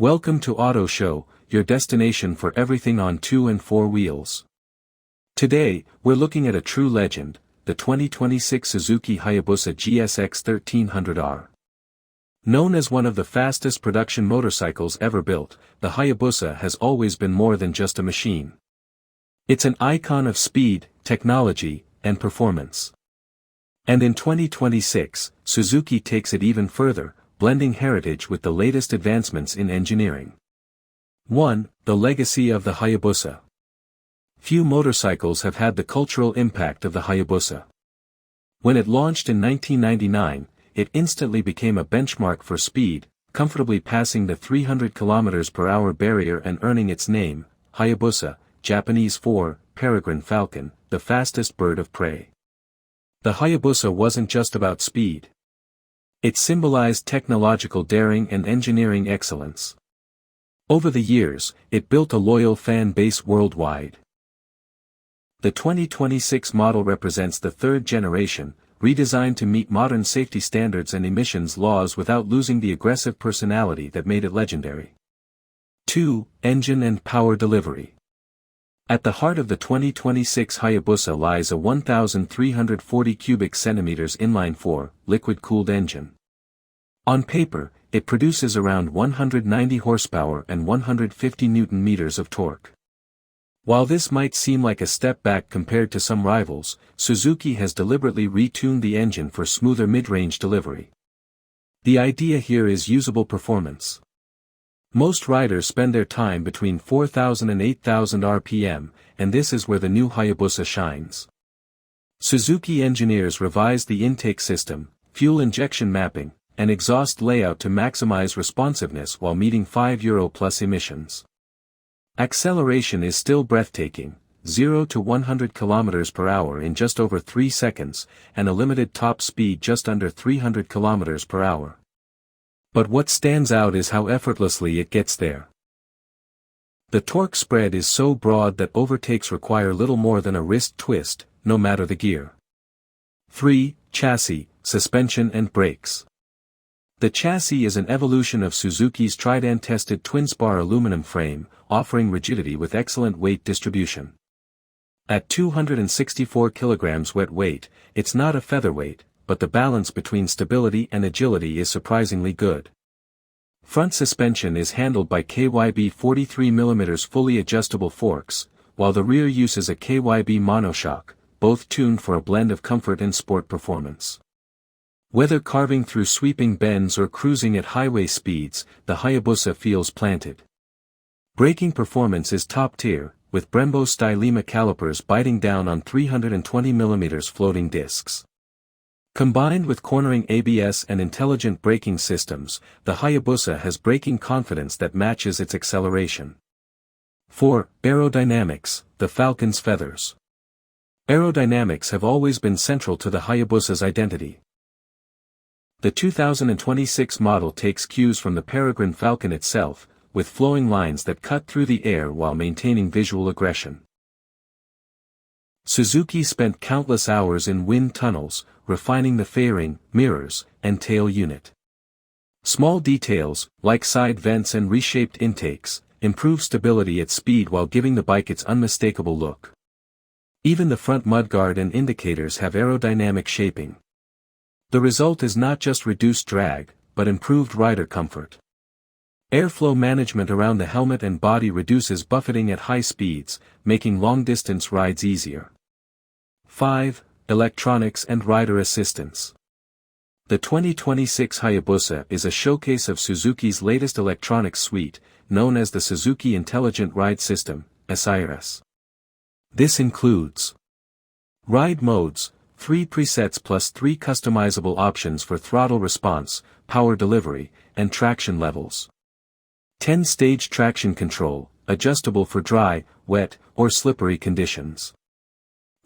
Welcome to Auto Show, your destination for everything on 2 and 4 wheels. Today, we're looking at a true legend, the 2026 Suzuki Hayabusa GSX 1300R. Known as one of the fastest production motorcycles ever built, the Hayabusa has always been more than just a machine. It's an icon of speed, technology, and performance. And in 2026, Suzuki takes it even further, blending heritage with the latest advancements in engineering. 1. The legacy of the Hayabusa. Few motorcycles have had the cultural impact of the Hayabusa. When it launched in 1999, it instantly became a benchmark for speed, comfortably passing the 300 km/h barrier and earning its name, Hayabusa, Japanese for peregrine falcon, the fastest bird of prey. The Hayabusa wasn't just about speed. It symbolized technological daring and engineering excellence. Over the years, it built a loyal fan base worldwide. The 2026 model represents the third generation, redesigned to meet modern safety standards and emissions laws without losing the aggressive personality that made it legendary. 2. Engine and power delivery. At the heart of the 2026 Hayabusa lies a 1,340 cubic centimeters inline-4, liquid-cooled engine. On paper, it produces around 190 horsepower and 150 Nm of torque. While this might seem like a step back compared to some rivals, Suzuki has deliberately retuned the engine for smoother mid-range delivery. The idea here is usable performance. Most riders spend their time between 4,000 and 8,000 RPM, and this is where the new Hayabusa shines. Suzuki engineers revised the intake system, fuel injection mapping, and exhaust layout to maximize responsiveness while meeting €5+ emissions. Acceleration is still breathtaking, 0 to 100 km/h in just over 3 seconds, and a limited top speed just under 300 km/h. But what stands out is how effortlessly it gets there. The torque spread is so broad that overtakes require little more than a wrist twist, no matter the gear. 3. Chassis, suspension and brakes. The chassis is an evolution of Suzuki's tried-and-tested twin-spar aluminum frame, offering rigidity with excellent weight distribution. At 264 kg wet weight, it's not a featherweight, but the balance between stability and agility is surprisingly good. Front suspension is handled by KYB 43mm fully adjustable forks, while the rear uses a KYB monoshock, both tuned for a blend of comfort and sport performance. Whether carving through sweeping bends or cruising at highway speeds, the Hayabusa feels planted. Braking performance is top-tier, with Brembo Stylema calipers biting down on 320mm floating discs. Combined with cornering ABS and intelligent braking systems, the Hayabusa has braking confidence that matches its acceleration. 4. Aerodynamics, the Falcon's feathers. Aerodynamics have always been central to the Hayabusa's identity. The 2026 model takes cues from the peregrine falcon itself, with flowing lines that cut through the air while maintaining visual aggression. Suzuki spent countless hours in wind tunnels, refining the fairing, mirrors, and tail unit. Small details, like side vents and reshaped intakes, improve stability at speed while giving the bike its unmistakable look. Even the front mudguard and indicators have aerodynamic shaping. The result is not just reduced drag, but improved rider comfort. Airflow management around the helmet and body reduces buffeting at high speeds, making long-distance rides easier. 5. Electronics and rider assistance. The 2026 Hayabusa is a showcase of Suzuki's latest electronics suite, known as the Suzuki Intelligent Ride System, SIRS. This includes ride modes, 3 presets plus 3 customizable options for throttle response, power delivery, and traction levels. 10-stage traction control, adjustable for dry, wet, or slippery conditions.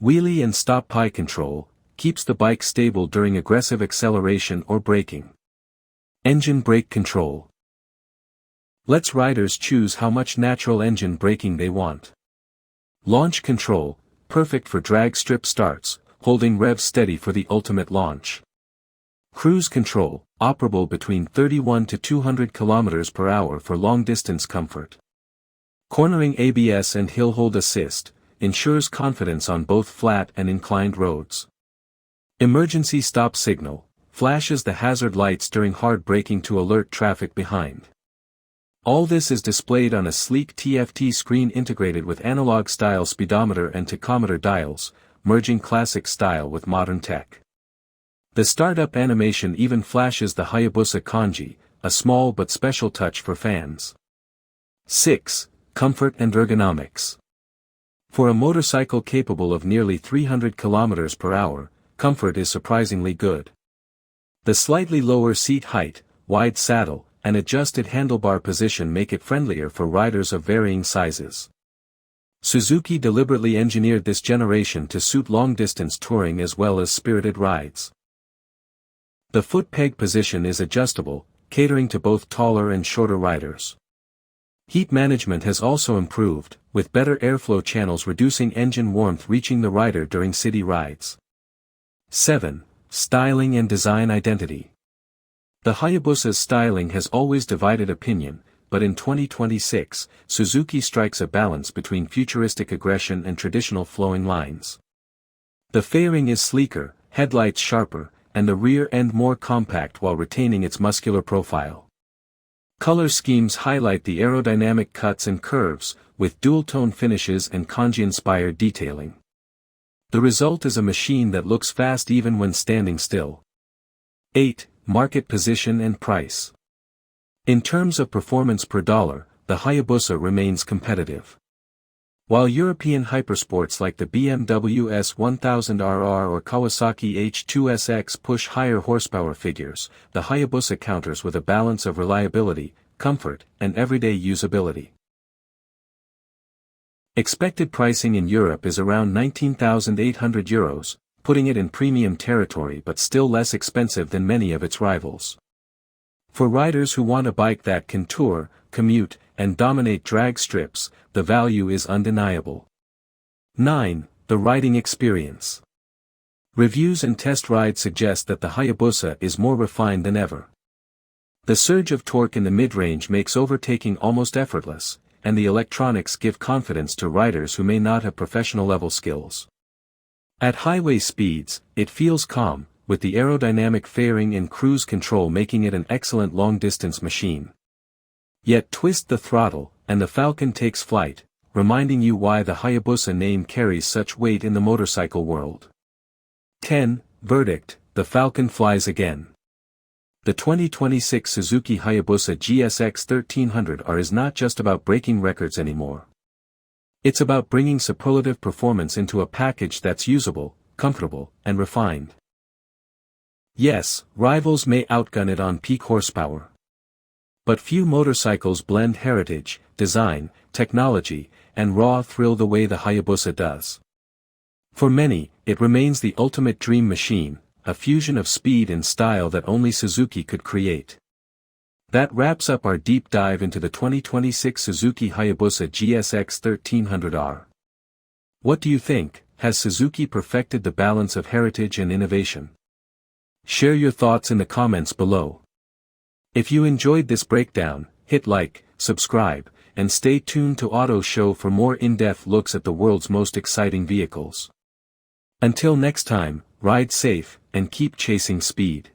Wheelie and stop pie control, keeps the bike stable during aggressive acceleration or braking. Engine brake control lets riders choose how much natural engine braking they want. Launch control, perfect for drag strip starts, holding revs steady for the ultimate launch. Cruise control, operable between 31 to 200 km per hour for long-distance comfort. Cornering ABS and hill hold assist, ensures confidence on both flat and inclined roads. Emergency stop signal, flashes the hazard lights during hard braking to alert traffic behind. All this is displayed on a sleek TFT screen integrated with analog-style speedometer and tachometer dials, merging classic style with modern tech. The startup animation even flashes the Hayabusa kanji, a small but special touch for fans. 6. Comfort and ergonomics. For a motorcycle capable of nearly 300 km per hour, comfort is surprisingly good. The slightly lower seat height, wide saddle, and adjusted handlebar position make it friendlier for riders of varying sizes. Suzuki deliberately engineered this generation to suit long-distance touring as well as spirited rides. The foot peg position is adjustable, catering to both taller and shorter riders. Heat management has also improved, with better airflow channels reducing engine warmth reaching the rider during city rides. 7. Styling and design identity. The Hayabusa's styling has always divided opinion, but in 2026, Suzuki strikes a balance between futuristic aggression and traditional flowing lines. The fairing is sleeker, headlights sharper, and the rear end more compact while retaining its muscular profile. Color schemes highlight the aerodynamic cuts and curves, with dual-tone finishes and kanji-inspired detailing. The result is a machine that looks fast even when standing still. 8. Market position and price. In terms of performance per dollar, the Hayabusa remains competitive. While European hypersports like the BMW S1000RR or Kawasaki H2SX push higher horsepower figures, the Hayabusa counters with a balance of reliability, comfort, and everyday usability. Expected pricing in Europe is around €19,800, putting it in premium territory but still less expensive than many of its rivals. For riders who want a bike that can tour, commute, and dominate drag strips, the value is undeniable. 9. The riding experience. Reviews and test rides suggest that the Hayabusa is more refined than ever. The surge of torque in the mid-range makes overtaking almost effortless, and the electronics give confidence to riders who may not have professional-level skills. At highway speeds, it feels calm, with the aerodynamic fairing and cruise control making it an excellent long-distance machine. Yet twist the throttle, and the Falcon takes flight, reminding you why the Hayabusa name carries such weight in the motorcycle world. 10. Verdict: the Falcon flies again. The 2026 Suzuki Hayabusa GSX 1300R is not just about breaking records anymore. It's about bringing superlative performance into a package that's usable, comfortable, and refined. Yes, rivals may outgun it on peak horsepower. But few motorcycles blend heritage, design, technology, and raw thrill the way the Hayabusa does. For many, it remains the ultimate dream machine, a fusion of speed and style that only Suzuki could create. That wraps up our deep dive into the 2026 Suzuki Hayabusa GSX 1300R. What do you think? Has Suzuki perfected the balance of heritage and innovation? Share your thoughts in the comments below. If you enjoyed this breakdown, hit like, subscribe, and stay tuned to Auto Show for more in-depth looks at the world's most exciting vehicles. Until next time, ride safe, and keep chasing speed.